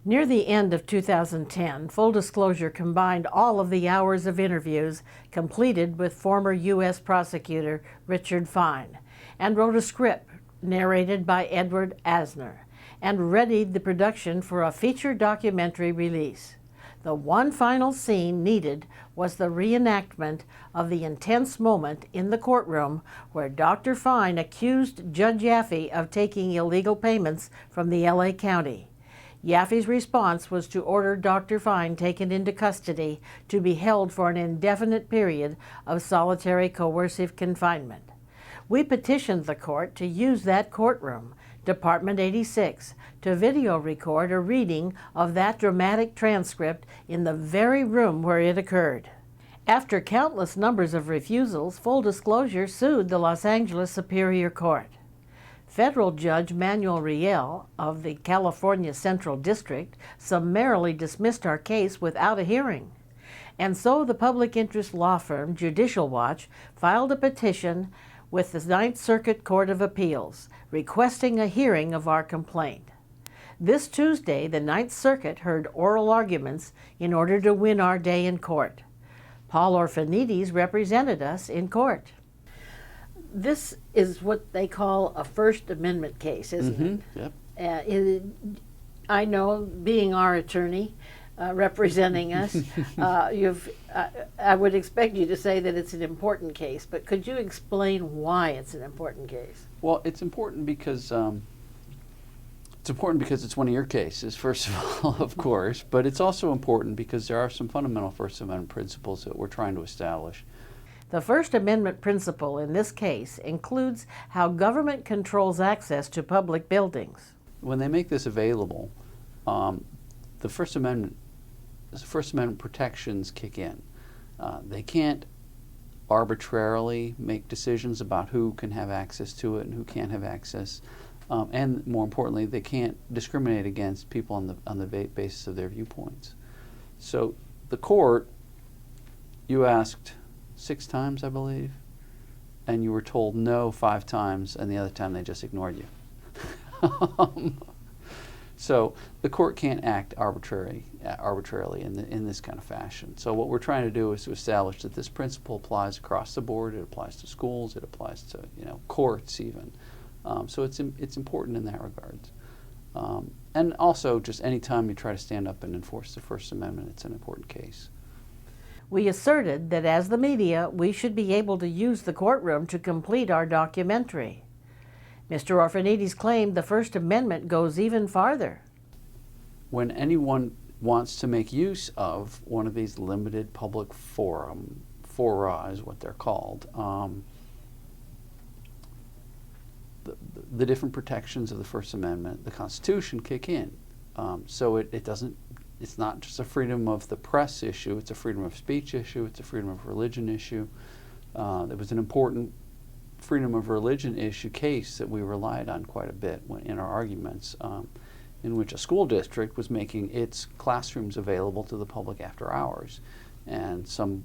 Near the end of 2010, Full Disclosure combined all of the hours of interviews completed with former U.S. prosecutor Richard Fine and wrote a script narrated by Edward Asner and readied the production for a feature documentary release. The one final scene needed was the reenactment of the intense moment in the courtroom where Dr. Fine accused Judge Yaffe of taking illegal payments from the LA County. Yaffe's response was to order Dr. Fine taken into custody to be held for an indefinite period of solitary coercive confinement. We petitioned the court to use that courtroom, Department 86, to video record a reading of that dramatic transcript in the very room where it occurred. After countless numbers of refusals, Full Disclosure sued the Los Angeles Superior Court. Federal Judge Manuel Riel of the California Central District summarily dismissed our case without a hearing. And so the public interest law firm Judicial Watch filed a petition with the Ninth Circuit Court of Appeals, requesting a hearing of our complaint. This Tuesday, the Ninth Circuit heard oral arguments in order to win our day in court. Paul Orphanides represented us in court. This is what they call a First Amendment case, isn't it? Yep. I know, being our attorney representing us, I would expect you to say that it's an important case, but could you explain why it's an important case? Well, it's important because it's one of your cases, first of all, of course, but it's also important because there are some fundamental First Amendment principles that we're trying to establish. The First Amendment principle in this case includes how government controls access to public buildings. When they make this available, the First Amendment protections kick in. They can't arbitrarily make decisions about who can have access to it and who can't have access. And more importantly, they can't discriminate against people on the basis of their viewpoints. So the court, you asked 6 times, I believe, and you were told no 5 times, and the other time they just ignored you. So the court can't act arbitrarily in this kind of fashion. So what we're trying to do is to establish that this principle applies across the board. It applies to schools. It applies to courts even. So it's important in that regard. And also, just any time you try to stand up and enforce the First Amendment, it's an important case. We asserted that as the media, we should be able to use the courtroom to complete our documentary. Mr. Orphanides claimed the First Amendment goes even farther. When anyone wants to make use of one of these limited public fora is what they're called, the different protections of the First Amendment, the Constitution, kick in. So it's not just a freedom of the press issue, it's a freedom of speech issue, it's a freedom of religion issue. There was an important freedom of religion issue case that we relied on quite a bit in our arguments, in which a school district was making its classrooms available to the public after hours. And some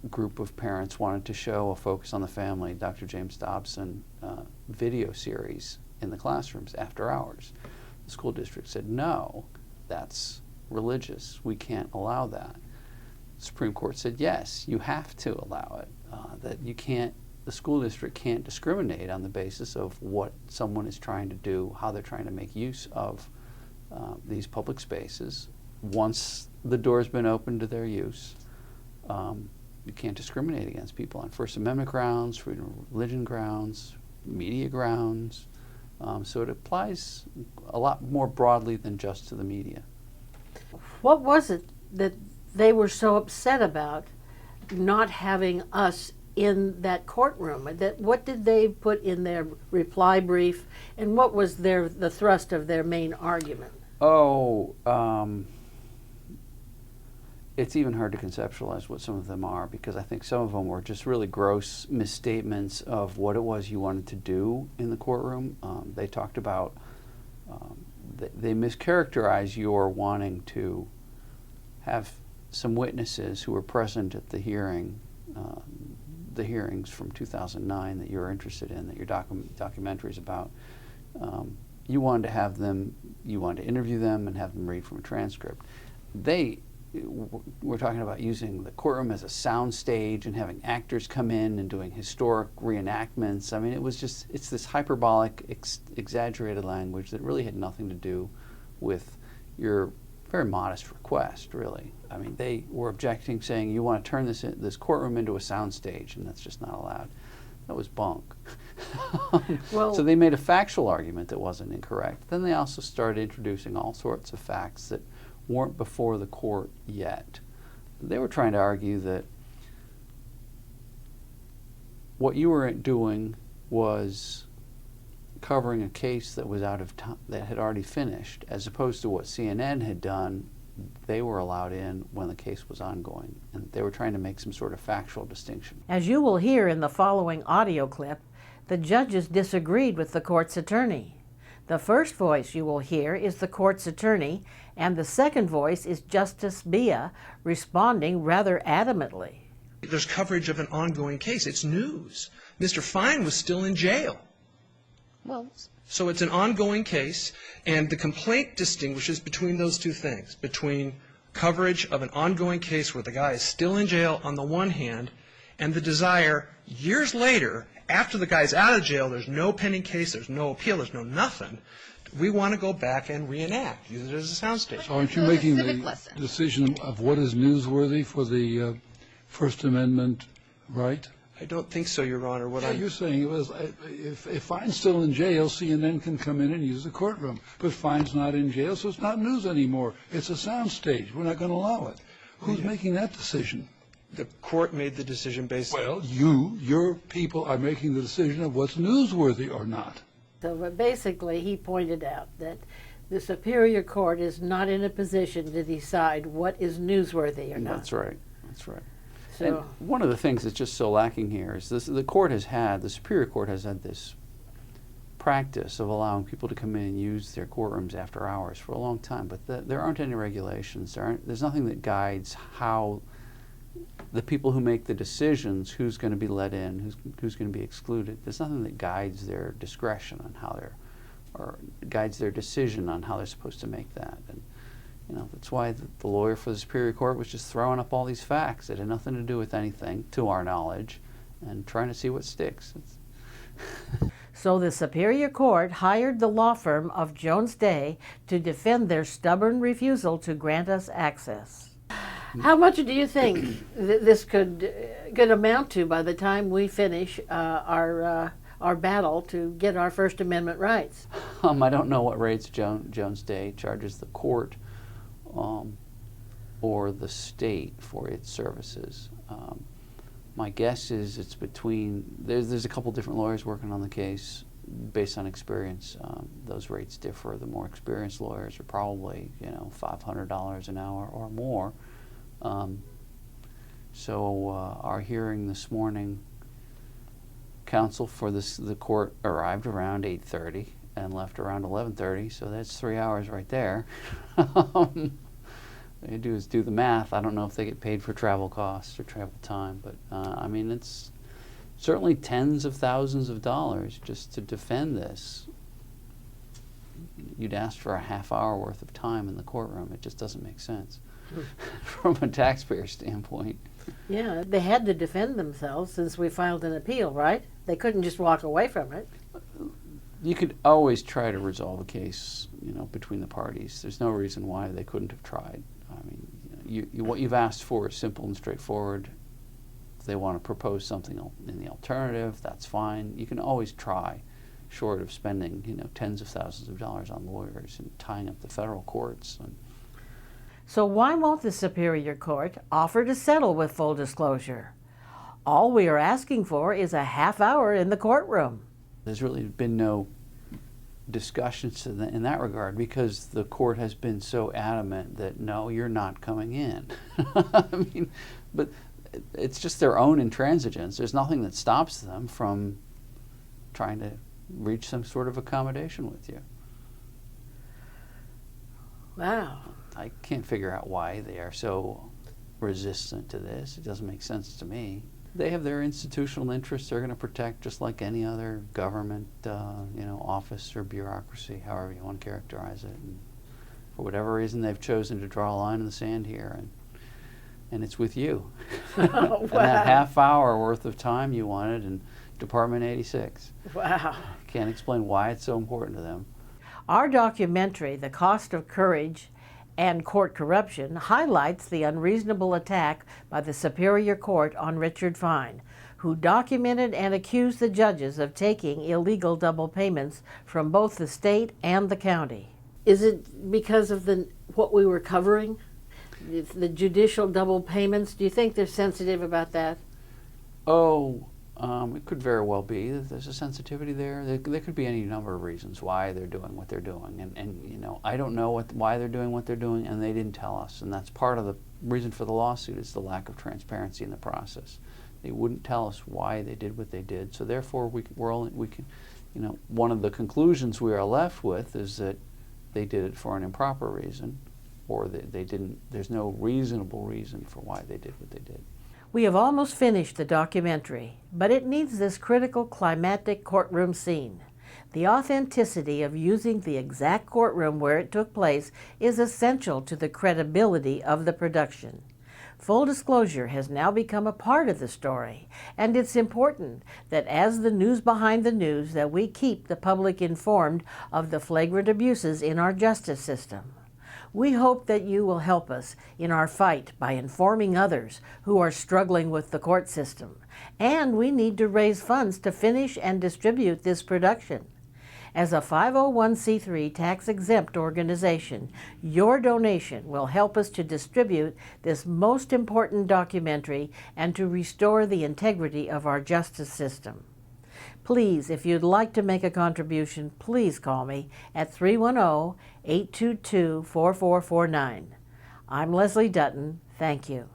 group of parents wanted to show a Focus on the Family, Dr. James Dobson video series in the classrooms after hours. The school district said, no, that's religious. We can't allow that. The Supreme Court said, yes, you have to allow it. That you can't, the school district can't discriminate on the basis of what someone is trying to do, how they're trying to make use of these public spaces. Once the door's been opened to their use, you can't discriminate against people on First Amendment grounds, freedom of religion grounds, media grounds. So it applies a lot more broadly than just to the media. What was it that they were so upset about not having us in that courtroom? What did they put in their reply brief, and what was the thrust of their main argument? It's even hard to conceptualize what some of them are, because I think some of them were just really gross misstatements of what it was you wanted to do in the courtroom. They talked about, they mischaracterized your wanting to have some witnesses who were present at the hearings from 2009 that you're interested in, that your documentary is about. you wanted to interview them and have them read from a transcript. We're talking about using the courtroom as a sound stage and having actors come in and doing historic reenactments. I mean, it's this hyperbolic, exaggerated language that really had nothing to do with your very modest request, really. I mean, they were objecting, saying, you want to turn this courtroom into a sound stage, and that's just not allowed. That was bunk. Well, so they made a factual argument that wasn't incorrect. Then they also started introducing all sorts of facts that weren't before the court yet. They were trying to argue that what you were doing was covering a case that was out of time, that had already finished, as opposed to what CNN had done. They were allowed in when the case was ongoing, and they were trying to make some sort of factual distinction. as you will hear in the following audio clip, the judges disagreed with the court's attorney. The first voice you will hear is the court's attorney, and the second voice is Justice Bia responding rather adamantly. There's coverage of an ongoing case. It's news. Mr. Fine was still in jail. Well, So it's an ongoing case, and the complaint distinguishes between those two things, between coverage of an ongoing case where the guy is still in jail on the one hand, and the desire years later, after the guy's out of jail, there's no pending case, there's no appeal, there's no nothing, we want to go back and reenact, use it as a soundstage. Aren't you making the decision of what is newsworthy for the First Amendment right? I don't think so, Your Honor. What You're saying it was, if Fine's still in jail, CNN can come in and use the courtroom. But Fine's not in jail, so it's not news anymore. It's a soundstage. We're not going to allow it. Who's making that decision? The court made the decision based on... Well, your people are making the decision of what's newsworthy or not. so but basically he pointed out that the Superior Court is not in a position to decide what is newsworthy or not. That's right. That's right. So, And one of the things that's just so lacking here is the Superior Court has had this practice of allowing people to come in and use their courtrooms after hours for a long time, but there aren't any regulations. There's nothing that guides how the people who make the decisions, who's going to be let in, who's going to be excluded. There's nothing that guides their discretion on how or guides their decision on how they're supposed to make that. And that's why the lawyer for the Superior Court was just throwing up all these facts that had nothing to do with anything, to our knowledge, and trying to see what sticks. so the Superior Court hired the law firm of Jones Day to defend their stubborn refusal to grant us access. How much do you think this could amount to by the time we finish our battle to get our First Amendment rights? I don't know what rates Jones Day charges the court or the state for its services. My guess is it's between, there's a couple different lawyers working on the case. Based on experience, those rates differ. The more experienced lawyers are probably, $500 an hour or more. Our hearing this morning, counsel for the court arrived around 8:30 and left around 11:30, so that's 3 hours right there. They do is do the math. I don't know if they get paid for travel costs or travel time, but it's certainly tens of thousands of dollars just to defend this. You'd ask for a half hour worth of time in the courtroom. It just doesn't make sense from a taxpayer standpoint. Yeah, they had to defend themselves since we filed an appeal, right? They couldn't just walk away from it. You could always try to resolve a case, between the parties. There's no reason why they couldn't have tried. I mean, what you've asked for is simple and straightforward. If they want to propose something in the alternative, that's fine. You can always try, short of spending, tens of thousands of dollars on lawyers and tying up the federal courts. So why won't the Superior Court offer to settle with full disclosure? All we are asking for is a half hour in the courtroom. There's really been no discussions in that regard because the court has been so adamant that no, you're not coming in. But it's just their own intransigence. There's nothing that stops them from trying to reach some sort of accommodation with you. Wow. I can't figure out why they are so resistant to this. It doesn't make sense to me. They have their institutional interests they're going to protect just like any other government, office or bureaucracy, however you want to characterize it. And for whatever reason, they've chosen to draw a line in the sand here, and it's with you. Oh, And wow. that half hour worth of time you wanted in Department 86. Wow. Can't explain why it's so important to them. Our documentary, The Cost of Courage and Court Corruption, highlights the unreasonable attack by the Superior Court on Richard Fine, who documented and accused the judges of taking illegal double payments from both the state and the county. Is it because of what we were covering? The judicial double payments? Do you think they're sensitive about that? It could very well be that there's a sensitivity there. There could be any number of reasons why they're doing what they're doing. And I don't know why they're doing what they're doing, and they didn't tell us. And that's part of the reason for the lawsuit is the lack of transparency in the process. They wouldn't tell us why they did what they did. So therefore, one of the conclusions we are left with is that they did it for an improper reason, or they didn't. There's no reasonable reason for why they did what they did. We have almost finished the documentary, but it needs this critical climactic courtroom scene. The authenticity of using the exact courtroom where it took place is essential to the credibility of the production. Full disclosure has now become a part of the story, and it's important that as the news behind the news that we keep the public informed of the flagrant abuses in our justice system. We hope that you will help us in our fight by informing others who are struggling with the court system. And we need to raise funds to finish and distribute this production. As a 501c3 tax-exempt organization, your donation will help us to distribute this most important documentary and to restore the integrity of our justice system. Please, if you'd like to make a contribution, please call me at 310-822-4449. I'm Leslie Dutton. Thank you.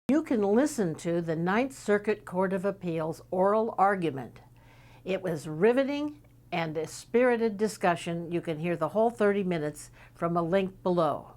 You can listen to the Ninth Circuit Court of Appeals oral argument. It was riveting and a spirited discussion. You can hear the whole 30 minutes from a link below.